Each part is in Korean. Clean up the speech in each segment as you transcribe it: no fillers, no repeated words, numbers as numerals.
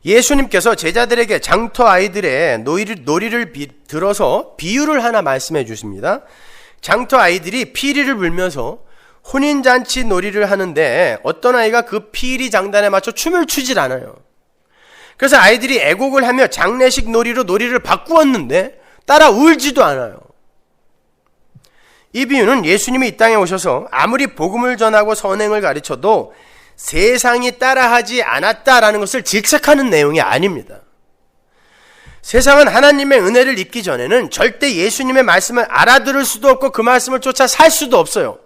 예수님께서 제자들에게 장터 아이들의 놀이를 들어서 비유를 하나 말씀해 주십니다. 장터 아이들이 피리를 불면서 혼인잔치 놀이를 하는데 어떤 아이가 그 피리 장단에 맞춰 춤을 추질 않아요. 그래서 아이들이 애곡을 하며 장례식 놀이로 놀이를 바꾸었는데 따라 울지도 않아요. 이 비유는 예수님이 이 땅에 오셔서 아무리 복음을 전하고 선행을 가르쳐도 세상이 따라하지 않았다라는 것을 질책하는 내용이 아닙니다. 세상은 하나님의 은혜를 입기 전에는 절대 예수님의 말씀을 알아들을 수도 없고 그 말씀을 쫓아 살 수도 없어요.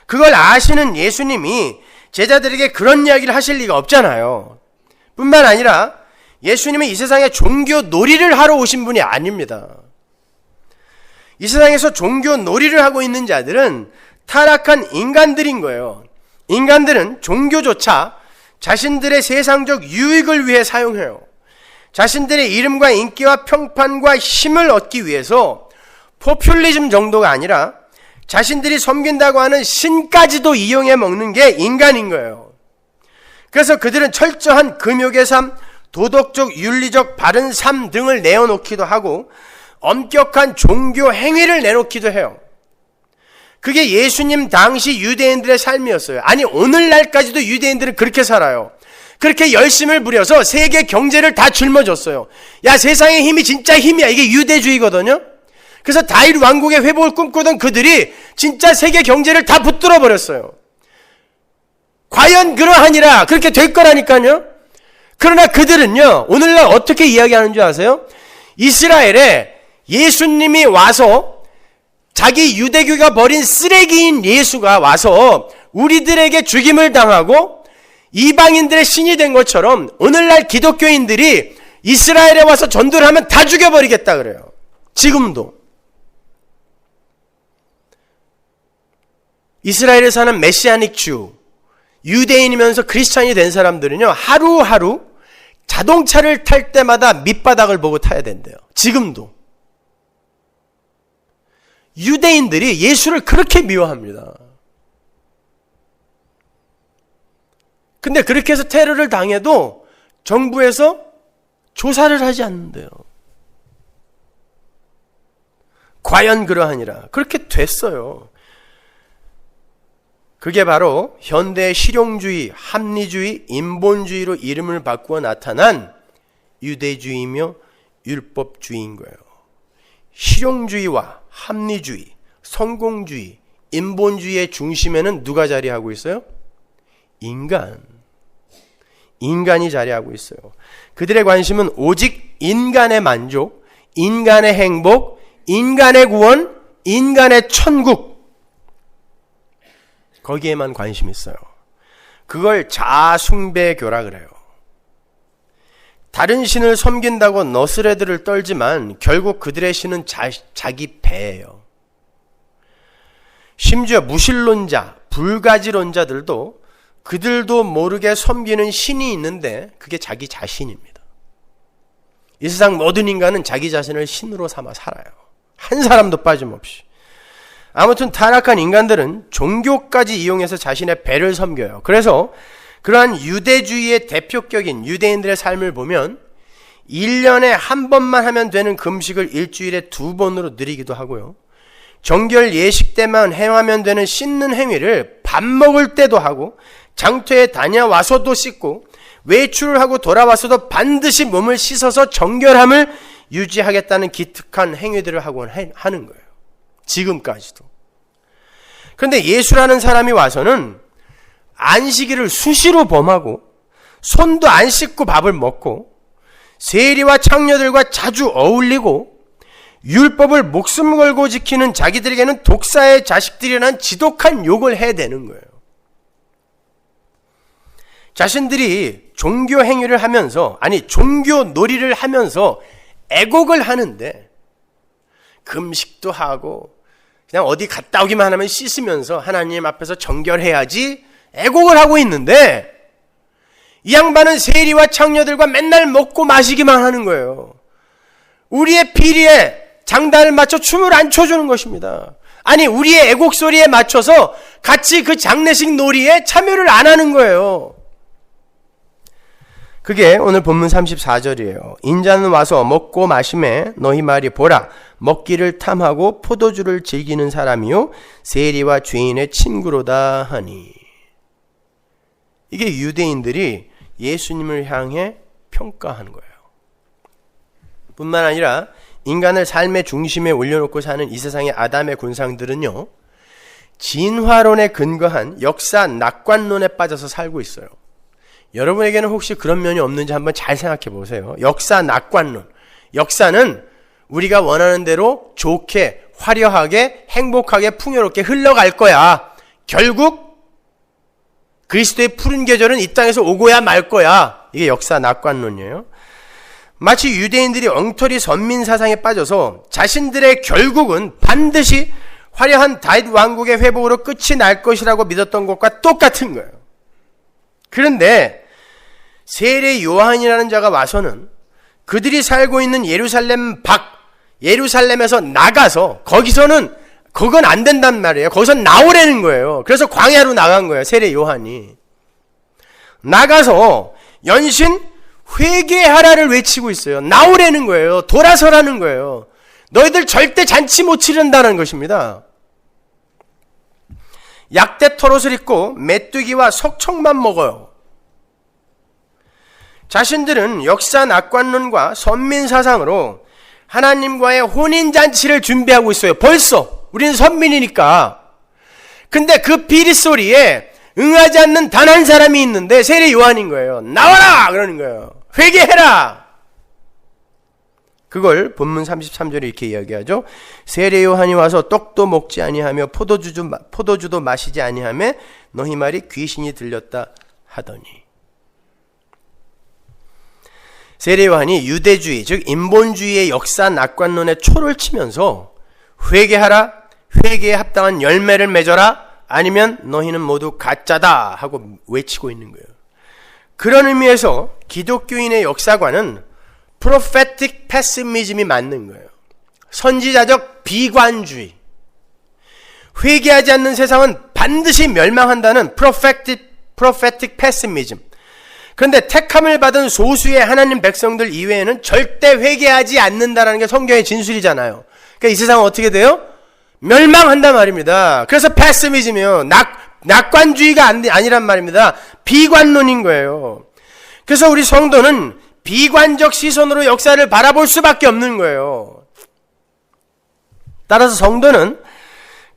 그걸 아시는 예수님이 제자들에게 그런 이야기를 하실 리가 없잖아요. 뿐만 아니라 예수님은 이 세상에 종교 놀이를 하러 오신 분이 아닙니다. 이 세상에서 종교 놀이를 하고 있는 자들은 타락한 인간들인 거예요. 인간들은 종교조차 자신들의 세상적 유익을 위해 사용해요. 자신들의 이름과 인기와 평판과 힘을 얻기 위해서 포퓰리즘 정도가 아니라 자신들이 섬긴다고 하는 신까지도 이용해 먹는 게 인간인 거예요. 그래서 그들은 철저한 금욕의 삶, 도덕적, 윤리적 바른 삶 등을 내어놓기도 하고 엄격한 종교 행위를 내놓기도 해요. 그게 예수님 당시 유대인들의 삶이었어요. 아니 오늘날까지도 유대인들은 그렇게 살아요. 그렇게 열심을 부려서 세계 경제를 다 짊어졌어요. 야, 세상의 힘이 진짜 힘이야. 이게 유대주의거든요. 그래서 다윗 왕국의 회복을 꿈꾸던 그들이 진짜 세계 경제를 다 붙들어 버렸어요. 과연 그러하니라. 그렇게 될 거라니까요. 그러나 그들은요, 오늘날 어떻게 이야기하는 줄 아세요? 이스라엘에 예수님이 와서 자기 유대교가 버린 쓰레기인 예수가 와서 우리들에게 죽임을 당하고 이방인들의 신이 된 것처럼 오늘날 기독교인들이 이스라엘에 와서 전도를 하면 다 죽여버리겠다 그래요. 지금도. 이스라엘에 사는 메시아닉 주, 유대인이면서 크리스찬이 된 사람들은요, 하루하루 자동차를 탈 때마다 밑바닥을 보고 타야 된대요. 지금도. 유대인들이 예수를 그렇게 미워합니다. 근데 그렇게 해서 테러를 당해도 정부에서 조사를 하지 않는데요. 과연 그러하니라. 그렇게 됐어요. 그게 바로 현대의 실용주의, 합리주의, 인본주의로 이름을 바꾸어 나타난 유대주의이며 율법주의인 거예요. 실용주의와 합리주의, 성공주의, 인본주의의 중심에는 누가 자리하고 있어요? 인간이 자리하고 있어요. 그들의 관심은 오직 인간의 만족, 인간의 행복, 인간의 구원, 인간의 천국, 거기에만 관심이 있어요. 그걸 자아숭배교라 그래요. 다른 신을 섬긴다고 너스레들을 떨지만 결국 그들의 신은 자기 배예요. 심지어 무신론자, 불가지론자들도 그들도 모르게 섬기는 신이 있는데 그게 자기 자신입니다. 이 세상 모든 인간은 자기 자신을 신으로 삼아 살아요. 한 사람도 빠짐없이. 아무튼 타락한 인간들은 종교까지 이용해서 자신의 배를 섬겨요. 그래서 그러한 유대주의의 대표격인 유대인들의 삶을 보면 1년에 한 번만 하면 되는 금식을 일주일에 2번으로 늘리기도 하고요. 정결 예식 때만 행하면 되는 씻는 행위를 밥 먹을 때도 하고 장터에 다녀와서도 씻고 외출을 하고 돌아와서도 반드시 몸을 씻어서 정결함을 유지하겠다는 기특한 행위들을 하고 하는 거예요. 지금까지도. 그런데 예수라는 사람이 와서는 안식일을 수시로 범하고 손도 안 씻고 밥을 먹고 세리와 창녀들과 자주 어울리고 율법을 목숨 걸고 지키는 자기들에게는 독사의 자식들이라는 지독한 욕을 해대는 거예요. 자신들이 종교 행위를 하면서, 아니 종교 놀이를 하면서 애곡을 하는데 금식도 하고 그냥 어디 갔다 오기만 하면 씻으면서 하나님 앞에서 정결해야지 애곡을 하고 있는데 이 양반은 세리와 창녀들과 맨날 먹고 마시기만 하는 거예요. 우리의 피리에 장단을 맞춰 춤을 안 춰주는 것입니다. 아니 우리의 애곡 소리에 맞춰서 같이 그 장례식 놀이에 참여를 안 하는 거예요. 그게 오늘 본문 34절이에요. 인자는 와서 먹고 마심에 너희 말이 보라 먹기를 탐하고 포도주를 즐기는 사람이요 세리와 죄인의 친구로다 하니. 이게 유대인들이 예수님을 향해 평가하는 거예요. 뿐만 아니라 인간을 삶의 중심에 올려놓고 사는 이 세상의 아담의 군상들은요, 진화론에 근거한 역사 낙관론에 빠져서 살고 있어요. 여러분에게는 혹시 그런 면이 없는지 한번 잘 생각해 보세요. 역사 낙관론. 역사는 우리가 원하는 대로 좋게, 화려하게, 행복하게, 풍요롭게 흘러갈 거야. 결국 그리스도의 푸른 계절은 이 땅에서 오고야 말 거야. 이게 역사 낙관론이에요. 마치 유대인들이 엉터리 선민 사상에 빠져서 자신들의 결국은 반드시 화려한 다윗 왕국의 회복으로 끝이 날 것이라고 믿었던 것과 똑같은 거예요. 그런데 세례 요한이라는 자가 와서는 그들이 살고 있는 예루살렘 예루살렘에서 나가서 그건 안 된단 말이에요. 거기서 나오라는 거예요. 그래서 광야로 나간 거예요. 세례 요한이. 나가서 연신 회개하라를 외치고 있어요. 나오라는 거예요. 돌아서라는 거예요. 너희들 절대 잔치 못 치른다는 것입니다. 약대 털옷을 입고 메뚜기와 석청만 먹어요. 자신들은 역사 낙관론과 선민사상으로 하나님과의 혼인잔치를 준비하고 있어요. 벌써 우리는 선민이니까. 근데 그 비리소리에 응하지 않는 단 한 사람이 있는데 세례 요한인 거예요. 나와라! 그러는 거예요. 회개해라! 그걸 본문 33절에 이렇게 이야기하죠. 세례 요한이 와서 떡도 먹지 아니하며 포도주도 마시지 아니하며 너희 말이 귀신이 들렸다 하더니. 세례 요한이 유대주의, 즉 인본주의의 역사 낙관론에 초를 치면서 회개하라, 회개에 합당한 열매를 맺어라, 아니면 너희는 모두 가짜다 하고 외치고 있는 거예요. 그런 의미에서 기독교인의 역사관은 prophetic pessimism이 맞는 거예요. 선지자적 비관주의. 회개하지 않는 세상은 반드시 멸망한다는 prophetic pessimism. 그런데 택함을 받은 소수의 하나님 백성들 이외에는 절대 회개하지 않는다는 게 성경의 진술이잖아요. 그러니까 이 세상은 어떻게 돼요? 멸망한단 말입니다. 그래서 패시미즘이요. 낙관주의가 아니란 말입니다. 비관론인 거예요. 그래서 우리 성도는 비관적 시선으로 역사를 바라볼 수밖에 없는 거예요. 따라서 성도는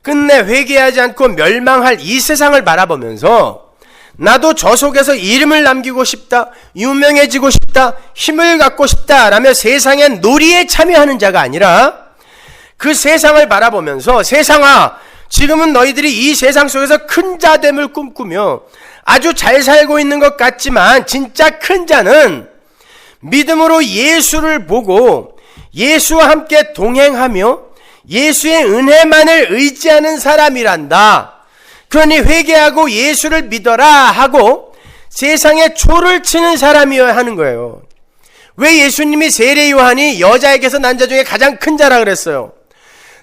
끝내 회개하지 않고 멸망할 이 세상을 바라보면서 나도 저 속에서 이름을 남기고 싶다, 유명해지고 싶다, 힘을 갖고 싶다 라며 세상의 놀이에 참여하는 자가 아니라 그 세상을 바라보면서 세상아, 지금은 너희들이 이 세상 속에서 큰 자됨을 꿈꾸며 아주 잘 살고 있는 것 같지만 진짜 큰 자는 믿음으로 예수를 보고 예수와 함께 동행하며 예수의 은혜만을 의지하는 사람이란다. 그러니 회개하고 예수를 믿어라 하고 세상에 초를 치는 사람이어야 하는 거예요. 왜 예수님이 세례 요한이 여자에게서 난 자 중에 가장 큰 자라 그랬어요?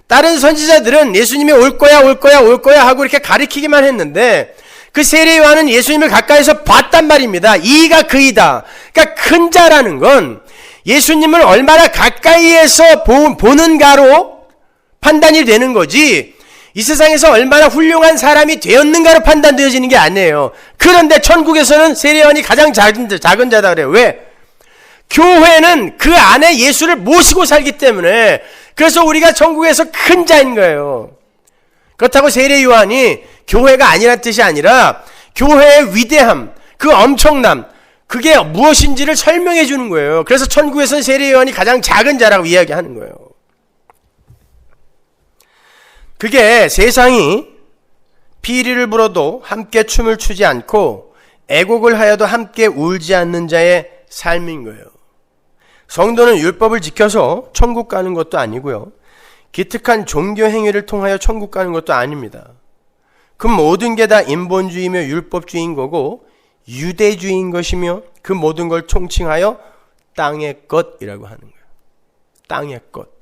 다른 선지자들은 예수님이 올 거야 하고 이렇게 가리키기만 했는데 그 세례 요한은 예수님을 가까이서 봤단 말입니다. 이가 그이다. 그러니까 큰 자라는 건 예수님을 얼마나 가까이에서 보는가로 판단이 되는 거지 이 세상에서 얼마나 훌륭한 사람이 되었는가로 판단되어지는 게 아니에요. 그런데 천국에서는 세례 요한이 가장 작은 자다 그래요. 왜? 교회는 그 안에 예수를 모시고 살기 때문에 그래서 우리가 천국에서 큰 자인 거예요. 그렇다고 세례 요한이 교회가 아니란 뜻이 아니라 교회의 위대함, 그 엄청남, 그게 무엇인지를 설명해 주는 거예요. 그래서 천국에서는 세례 요한이 가장 작은 자라고 이야기하는 거예요. 그게 세상이 피리를 불어도 함께 춤을 추지 않고 애곡을 하여도 함께 울지 않는 자의 삶인 거예요. 성도는 율법을 지켜서 천국 가는 것도 아니고요. 기특한 종교 행위를 통하여 천국 가는 것도 아닙니다. 그 모든 게 다 인본주의며 율법주의인 거고 유대주의인 것이며 그 모든 걸 총칭하여 땅의 것이라고 하는 거예요. 땅의 것.